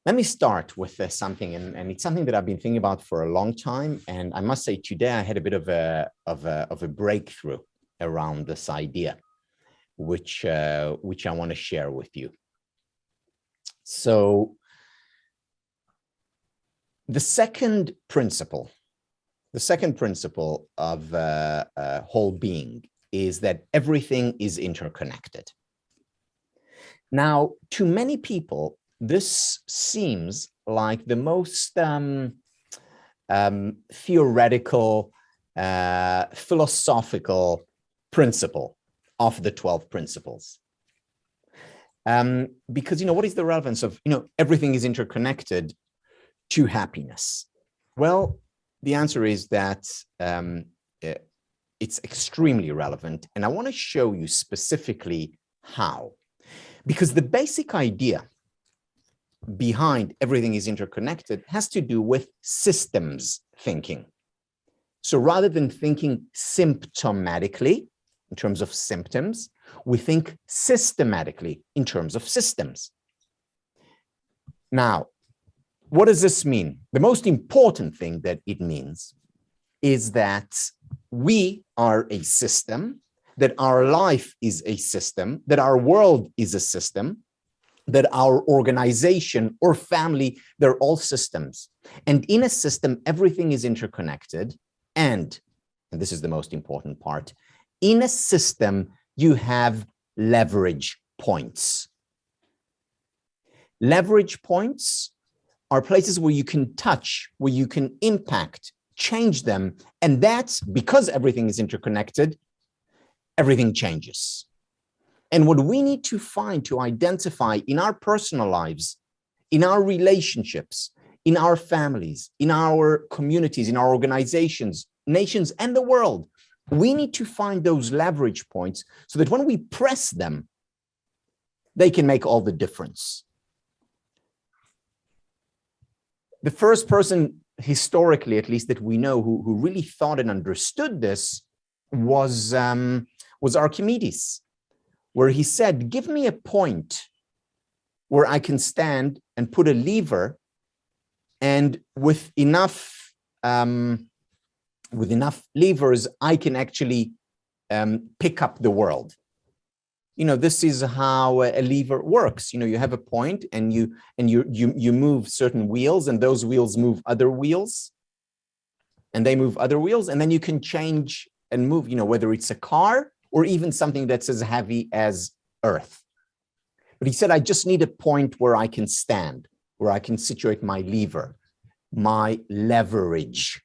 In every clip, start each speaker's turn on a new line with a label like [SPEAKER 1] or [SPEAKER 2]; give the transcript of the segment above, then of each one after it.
[SPEAKER 1] Let me start with something, and it's something that I've been thinking about for a long time. And I must say, today I had a bit of a breakthrough around this idea, which I want to share with you. So, the second principle of whole being is that everything is interconnected. Now, to many people, this seems like the most theoretical, philosophical principle of the 12 principles. Because, what is the relevance of, everything is interconnected to happiness? Well, the answer is that it's extremely relevant. And I want to show you specifically how. Because the basic idea behind everything is interconnected has to do with systems thinking. So rather than thinking symptomatically in terms of symptoms, we think systematically in terms of systems. Now, what does this mean? The most important thing that it means is that we are a system, that our life is a system, that our world is a system, that our organization or family, they're all systems. And in a system, everything is interconnected. And this is the most important part, in a system, you have leverage points. Leverage points are places where you can touch, where you can impact, change them. And that's because everything is interconnected, everything changes. And what we need to find, to identify in our personal lives, in our relationships, in our families, in our communities, in our organizations, nations, and the world, we need to find those leverage points so that when we press them, they can make all the difference. The first person, historically at least, that we know who really thought and understood this was Archimedes, where he said, give me a point where I can stand and put a lever, and with enough levers, I can actually pick up the world. This is how a lever works. You have a point, and you move certain wheels, and those wheels move other wheels, and they move other wheels, and then you can change and move, whether it's a car or even something that's as heavy as earth. But he said, I just need a point where I can stand, where I can situate my lever, my leverage.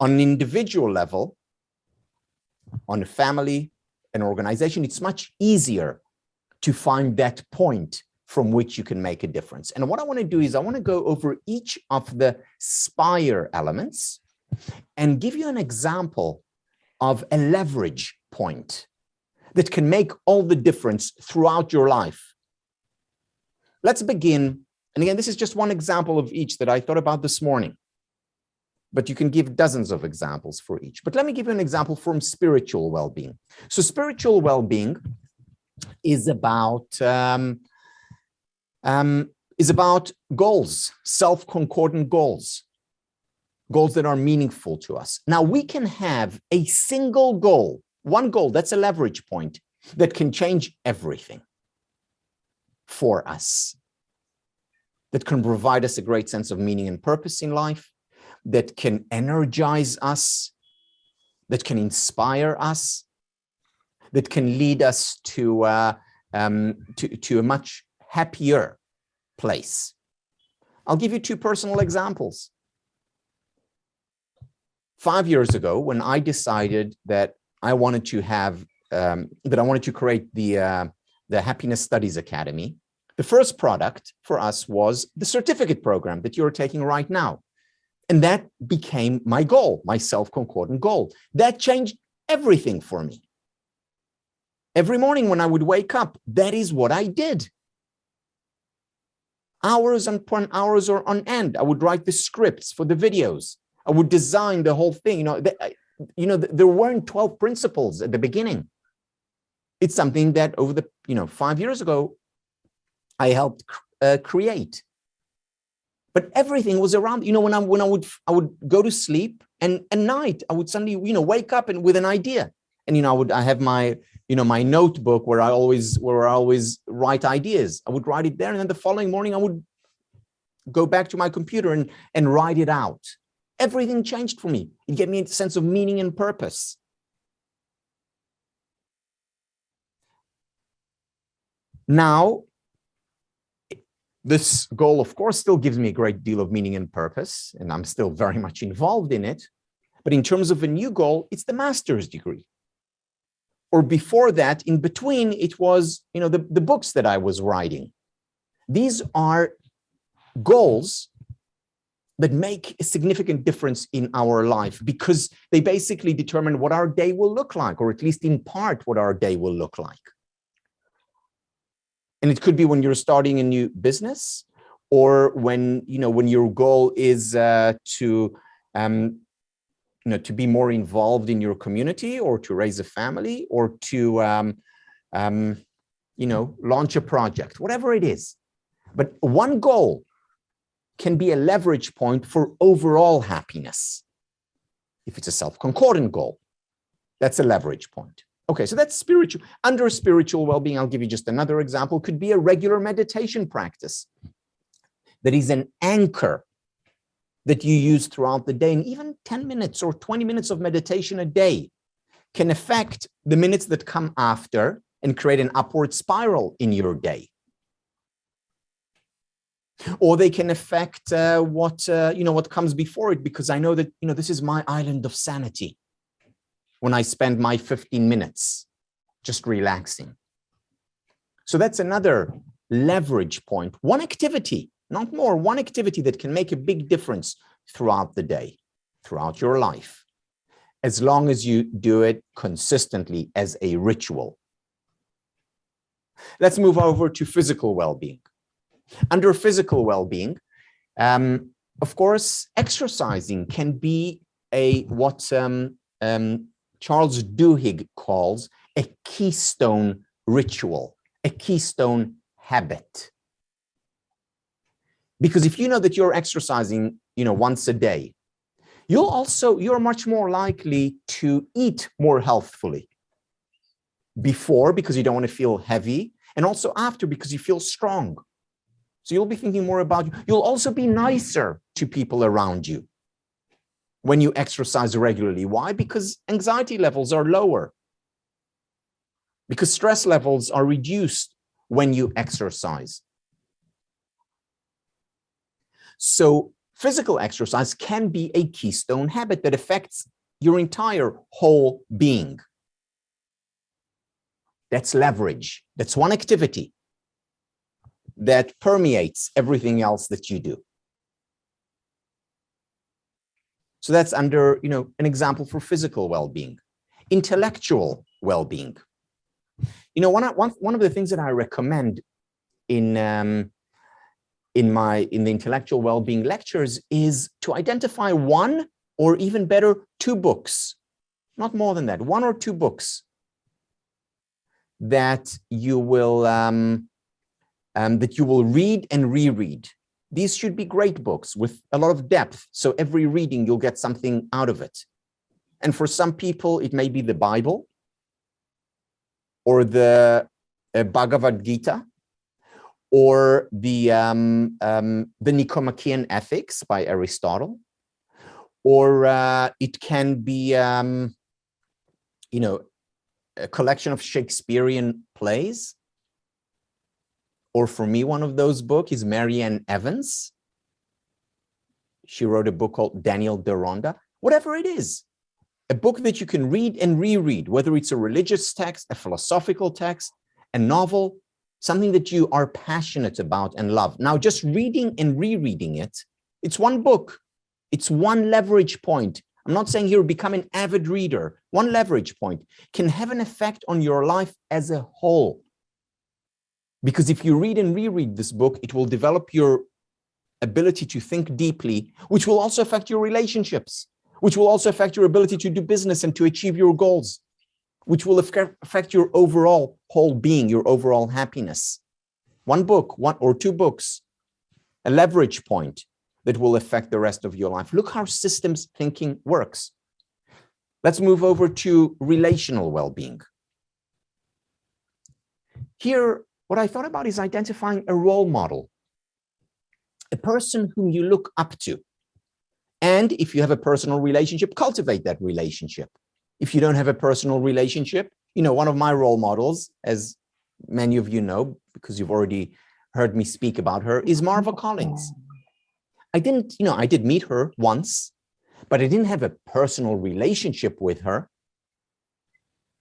[SPEAKER 1] On an individual level, on a family, an organization, it's much easier to find that point from which you can make a difference. And what I want to do is I want to go over each of the spire elements and give you an example of a leverage point that can make all the difference throughout your life. Let's begin. And again, this is just one example of each that I thought about this morning, but you can give dozens of examples for each. But let me give you an example from spiritual well-being. So spiritual well-being is about goals, self-concordant goals. Goals that are meaningful to us. Now, we can have a single goal, one goal, that's a leverage point, that can change everything for us, that can provide us a great sense of meaning and purpose in life, that can energize us, that can inspire us, that can lead us to a much happier place. I'll give you two personal examples. 5 years ago, when I decided that I wanted to create the Happiness Studies Academy, the first product for us was the certificate program that you're taking right now. And that became my goal, my self-concordant goal. That changed everything for me. Every morning when I would wake up, that is what I did. Hours upon hours or on end, I would write the scripts for the videos. I would design the whole thing. There weren't 12 principles at the beginning. It's something that over the, 5 years ago, I helped create. But everything was around, when I would go to sleep, and at night I would suddenly, wake up and with an idea. And, I have my, my notebook where I always write ideas. I would write it there. And then the following morning, I would go back to my computer and write it out. Everything changed for me. It gave me a sense of meaning and purpose. Now, this goal, of course, still gives me a great deal of meaning and purpose, and I'm still very much involved in it. But in terms of a new goal, it's the master's degree. Or before that, in between, it was, the books that I was writing. These are goals that make a significant difference in our life because they basically determine what our day will look like, or at least in part what our day will look like. And it could be when you're starting a new business, or when your goal is to be more involved in your community, or to raise a family, or to launch a project, whatever it is. But one goal can be a leverage point for overall happiness. If it's a self-concordant goal, that's a leverage point. Okay, so that's spiritual. Under spiritual well-being, I'll give you just another example. Could be a regular meditation practice that is an anchor that you use throughout the day. And even 10 minutes or 20 minutes of meditation a day can affect the minutes that come after and create an upward spiral in your day. Or they can affect what comes before it, because I know that, this is my island of sanity when I spend my 15 minutes just relaxing. So that's another leverage point. One activity, not more, one activity that can make a big difference throughout the day, throughout your life, as long as you do it consistently as a ritual. Let's move over to physical well-being. Under physical well-being, of course, exercising can be what Charles Duhigg calls a keystone ritual, a keystone habit. Because if you know that you're exercising, once a day, you're much more likely to eat more healthfully. Before, because you don't want to feel heavy, and also after, because you feel strong. So you'll be thinking more about you. You'll also be nicer to people around you when you exercise regularly. Why? Because anxiety levels are lower. Because stress levels are reduced when you exercise. So physical exercise can be a keystone habit that affects your entire whole being. That's leverage. That's one activity that permeates everything else that you do. So that's under, an example for physical well-being. Intellectual well-being. One of the things that I recommend in the intellectual well-being lectures is to identify one, or even better, 2 books, not more than that, 1 or 2 books that you will read and reread. These should be great books with a lot of depth. So every reading, you'll get something out of it. And for some people, it may be the Bible or the Bhagavad Gita, or the Nicomachean Ethics by Aristotle, or it can be, a collection of Shakespearean plays. Or for me, one of those books is Marianne Evans. She wrote a book called Daniel Deronda. Whatever it is, a book that you can read and reread, whether it's a religious text, a philosophical text, a novel, something that you are passionate about and love. Now, just reading and rereading it, it's one book. It's one leverage point. I'm not saying here become an avid reader. One leverage point can have an effect on your life as a whole. Because if you read and reread this book, it will develop your ability to think deeply, which will also affect your relationships, which will also affect your ability to do business and to achieve your goals, which will affect your overall whole being, your overall happiness. one book, one or two books, a leverage point that will affect the rest of your life. Look how systems thinking works. Let's move over to relational well-being. Here, what I thought about is identifying a role model, a person whom you look up to. And if you have a personal relationship, cultivate that relationship. If you don't have a personal relationship, you know, one of my role models, as many of you know, because you've already heard me speak about her, is Marva Collins. I did meet her once, but I didn't have a personal relationship with her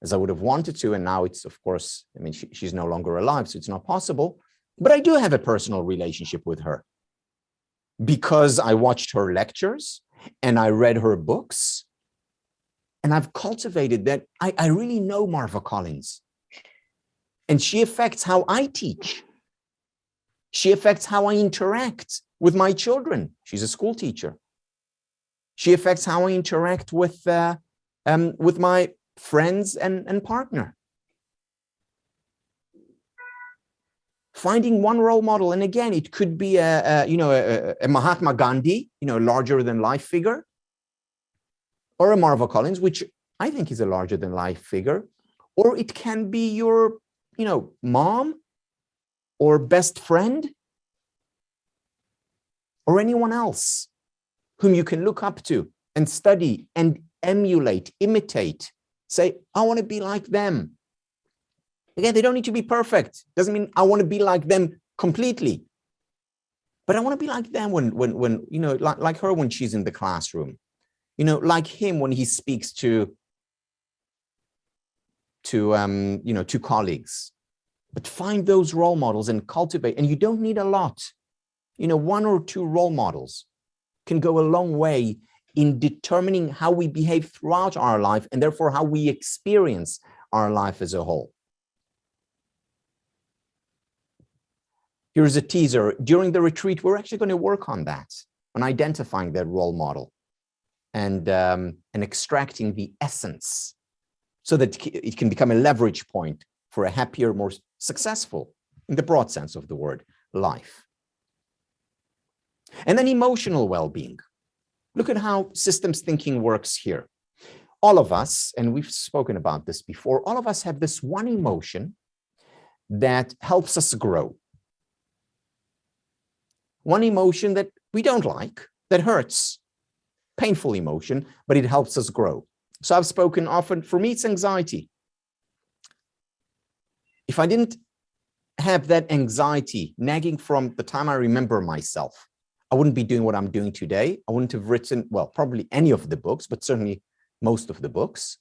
[SPEAKER 1] as I would have wanted to. And now it's, of course, I mean, she's no longer alive, so it's not possible. But I do have a personal relationship with her because I watched her lectures and I read her books. And I've cultivated that. I really know Marva Collins. And she affects how I teach. She affects how I interact with my children. She's a school teacher. She affects how I interact with my friends and partner. Finding one role model, and again, it could be a Mahatma Gandhi, larger than life figure, or a Marva Collins, which I think is a larger than life figure, or it can be your, mom or best friend, or anyone else whom you can look up to and study and emulate, imitate, say, I want to be like them. Again, they don't need to be perfect. Doesn't mean I want to be like them completely. But I want to be like them when like her when she's in the classroom. Like him when he speaks to colleagues. But find those role models and cultivate. And you don't need a lot. One or two role models can go a long way in determining how we behave throughout our life and therefore how we experience our life as a whole. Here's a teaser. During the retreat, we're actually going to work on that, on identifying that role model and extracting the essence so that it can become a leverage point for a happier, more successful, in the broad sense of the word, life. And then emotional well-being. Look at how systems thinking works here. All of us, and we've spoken about this before, all of us have this one emotion that helps us grow. One emotion that we don't like, that hurts, painful emotion, but it helps us grow. So I've spoken often, for me, it's anxiety. If I didn't have that anxiety nagging from the time I remember myself, I wouldn't be doing what I'm doing today. I wouldn't have written, well, probably any of the books, but certainly most of the books.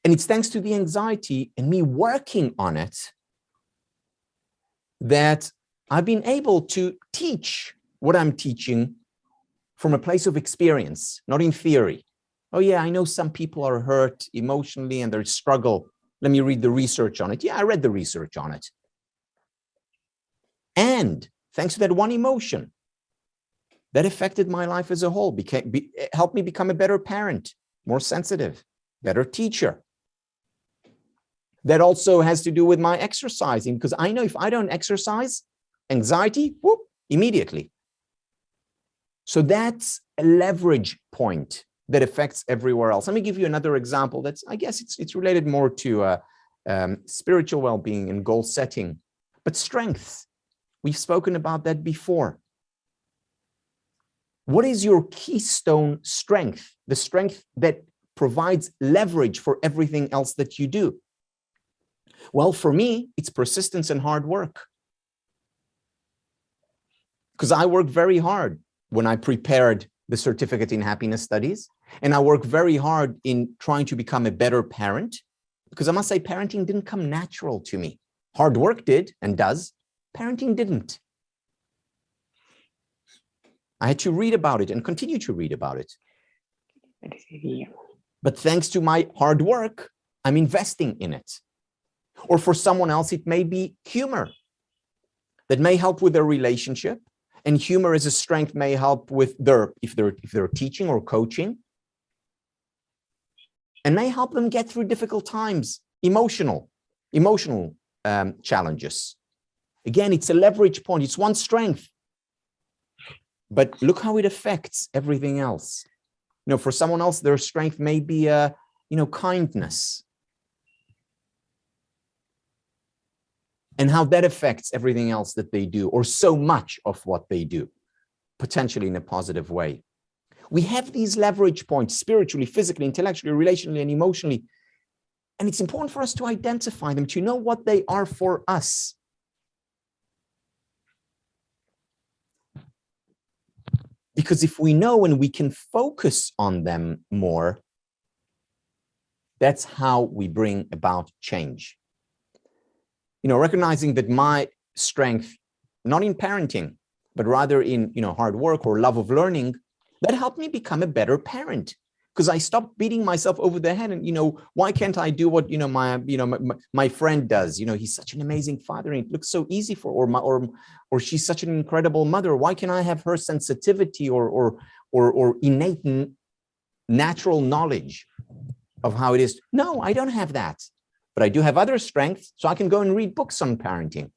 [SPEAKER 1] And it's thanks to the anxiety and me working on it that I've been able to teach what I'm teaching from a place of experience, not in theory. Oh yeah, I know some people are hurt emotionally and they struggle. Let me read the research on it. Yeah, I read the research on it. And thanks to that one emotion, that affected my life as a whole, helped me become a better parent, more sensitive, better teacher. That also has to do with my exercising, because I know if I don't exercise, anxiety, whoop, immediately. So that's a leverage point that affects everywhere else. Let me give you another example that's, I guess it's related more to spiritual well-being and goal setting, but strength. We've spoken about that before. What is your keystone strength? The strength that provides leverage for everything else that you do. Well, for me, it's persistence and hard work. Because I worked very hard when I prepared the certificate in happiness studies, and I worked very hard in trying to become a better parent, because I must say parenting didn't come natural to me. Hard work did and does. Parenting didn't. I had to read about it and continue to read about it. But thanks to my hard work, I'm investing in it. Or for someone else, it may be humor that may help with their relationship. And humor as a strength may help with if they're teaching or coaching, and may help them get through difficult times, emotional Emotional challenges. Again, it's a leverage point. It's one strength. But look how it affects everything else. For someone else, their strength may be, kindness. And how that affects everything else that they do, or so much of what they do, potentially in a positive way. We have these leverage points spiritually, physically, intellectually, relationally, and emotionally. And it's important for us to identify them, to know what they are for us. Because if we know and we can focus on them more, that's how we bring about change. Recognizing that my strength, not in parenting, but rather in, hard work or love of learning, that helped me become a better parent. Because I stopped beating myself over the head and, why can't I do what, my friend does? He's such an amazing father and it looks so easy for, or she's such an incredible mother. Why can't I have her sensitivity or innate natural knowledge of how it is? No, I don't have that. But I do have other strengths, so I can go and read books on parenting.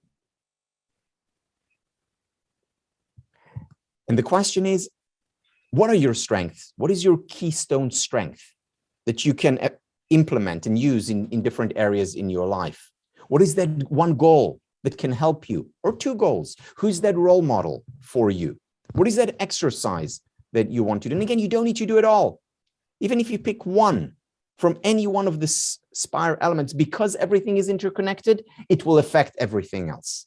[SPEAKER 1] And the question is, what are your strengths? What is your keystone strength that you can implement and use in different areas in your life? What is that one goal that can help you? Or two goals? Who's that role model for you? What is that exercise that you want to do? And again, you don't need to do it all. Even if you pick one from any one of the spire elements, because everything is interconnected, it will affect everything else.